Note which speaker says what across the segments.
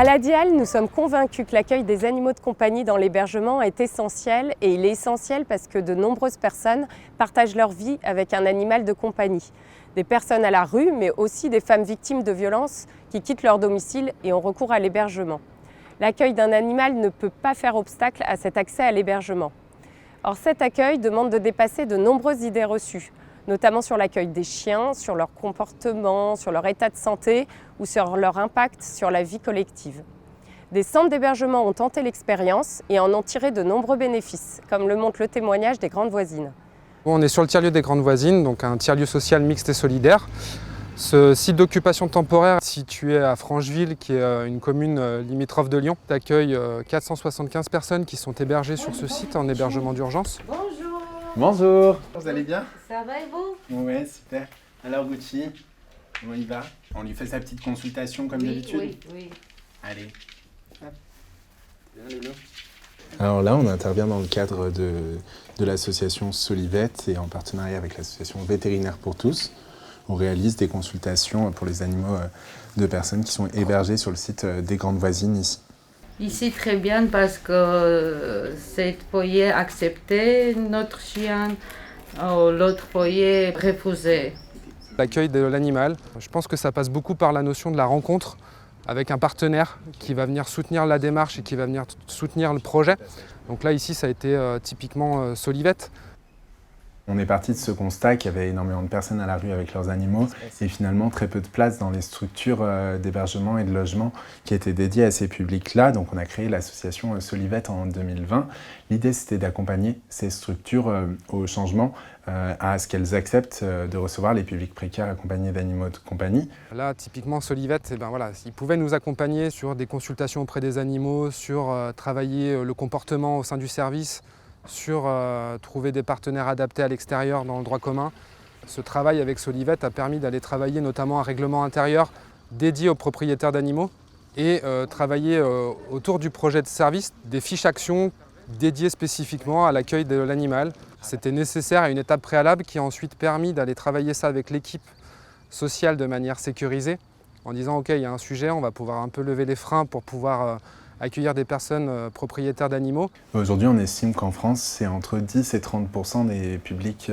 Speaker 1: À la DIAL, nous sommes convaincus que l'accueil des animaux de compagnie dans l'hébergement est essentiel, et il est essentiel parce que de nombreuses personnes partagent leur vie avec un animal de compagnie. Des personnes à la rue, mais aussi des femmes victimes de violences qui quittent leur domicile et ont recours à l'hébergement. L'accueil d'un animal ne peut pas faire obstacle à cet accès à l'hébergement. Or, cet accueil demande de dépasser de nombreuses idées reçues, notamment sur l'accueil des chiens, sur leur comportement, sur leur état de santé ou sur leur impact sur la vie collective. Des centres d'hébergement ont tenté l'expérience et en ont tiré de nombreux bénéfices, comme le montre le témoignage des Grandes Voisines.
Speaker 2: On est sur le tiers-lieu des Grandes Voisines, donc un tiers-lieu social mixte et solidaire. Ce site d'occupation temporaire situé à Francheville, qui est une commune limitrophe de Lyon, accueille 475 personnes qui sont hébergées sur ce site en hébergement d'urgence.
Speaker 3: Bonjour.
Speaker 4: Bonjour. Vous allez bien?
Speaker 3: Ça va et vous?
Speaker 4: Ouais, super. Alors Gucci, on y va? On lui fait sa petite consultation comme d'habitude?
Speaker 3: Oui.
Speaker 4: Allez. Hop. Viens, Loulou.
Speaker 5: Alors là, on intervient dans le cadre de l'association Solivette et en partenariat avec l'association Vétérinaires pour tous. On réalise des consultations pour les animaux de personnes qui sont hébergées sur le site des Grandes Voisines ici.
Speaker 3: Ici très bien parce que cette foyer accepté notre chien, l'autre foyer refusé.
Speaker 2: L'accueil de l'animal, je pense que ça passe beaucoup par la notion de la rencontre avec un partenaire qui va venir soutenir la démarche et qui va venir soutenir le projet. Donc là, ici, ça a été typiquement Solivette.
Speaker 5: On est parti de ce constat qu'il y avait énormément de personnes à la rue avec leurs animaux et finalement très peu de place dans les structures d'hébergement et de logement qui étaient dédiées à ces publics-là. Donc on a créé l'association Solivette en 2020. L'idée c'était d'accompagner ces structures au changement, à ce qu'elles acceptent de recevoir les publics précaires accompagnés d'animaux de compagnie.
Speaker 2: Là, typiquement Solivette, ils pouvaient nous accompagner sur des consultations auprès des animaux, sur travailler le comportement au sein du service, sur trouver des partenaires adaptés à l'extérieur dans le droit commun. Ce travail avec Solivette a permis d'aller travailler notamment un règlement intérieur dédié aux propriétaires d'animaux et travailler autour du projet de service des fiches actions dédiées spécifiquement à l'accueil de l'animal. C'était nécessaire à une étape préalable qui a ensuite permis d'aller travailler ça avec l'équipe sociale de manière sécurisée en disant ok, il y a un sujet, on va pouvoir un peu lever les freins pour pouvoir accueillir des personnes propriétaires d'animaux.
Speaker 5: Aujourd'hui, on estime qu'en France, c'est entre 10 et 30% des publics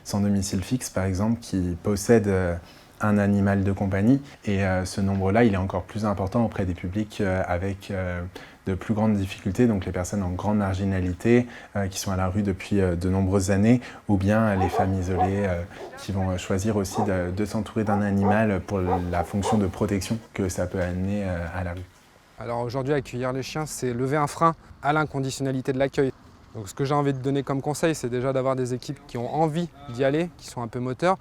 Speaker 5: sans domicile fixe, par exemple, qui possèdent un animal de compagnie. Et ce nombre-là, il est encore plus important auprès des publics avec de plus grandes difficultés, donc les personnes en grande marginalité qui sont à la rue depuis de nombreuses années, ou bien les femmes isolées qui vont choisir aussi de s'entourer d'un animal pour la fonction de protection que ça peut amener à la rue.
Speaker 2: Alors aujourd'hui, accueillir les chiens, c'est lever un frein à l'inconditionnalité de l'accueil. Donc ce que j'ai envie de donner comme conseil, c'est déjà d'avoir des équipes qui ont envie d'y aller, qui sont un peu moteurs.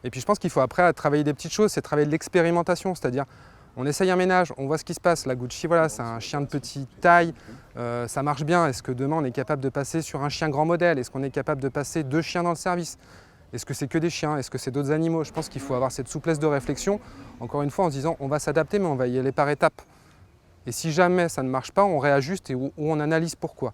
Speaker 2: Et puis je pense qu'il faut après travailler des petites choses, c'est travailler de l'expérimentation, c'est-à-dire on essaye un ménage, on voit ce qui se passe. La Gucci, voilà, c'est un chien de petite taille, ça marche bien. Est-ce que demain on est capable de passer sur un chien grand modèle? Est-ce qu'on est capable de passer 2 chiens dans le service? Est-ce que c'est que des chiens? Est-ce que c'est d'autres animaux? Je pense qu'il faut avoir cette souplesse de réflexion, encore une fois en se disant on va s'adapter mais on va y aller par étapes. Et si jamais ça ne marche pas, on réajuste et on analyse pourquoi.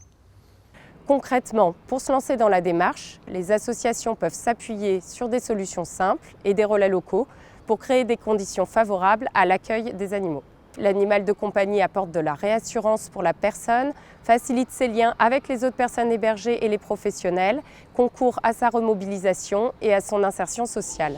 Speaker 1: Concrètement, pour se lancer dans la démarche, les associations peuvent s'appuyer sur des solutions simples et des relais locaux pour créer des conditions favorables à l'accueil des animaux. L'animal de compagnie apporte de la réassurance pour la personne, facilite ses liens avec les autres personnes hébergées et les professionnels, concourt à sa remobilisation et à son insertion sociale.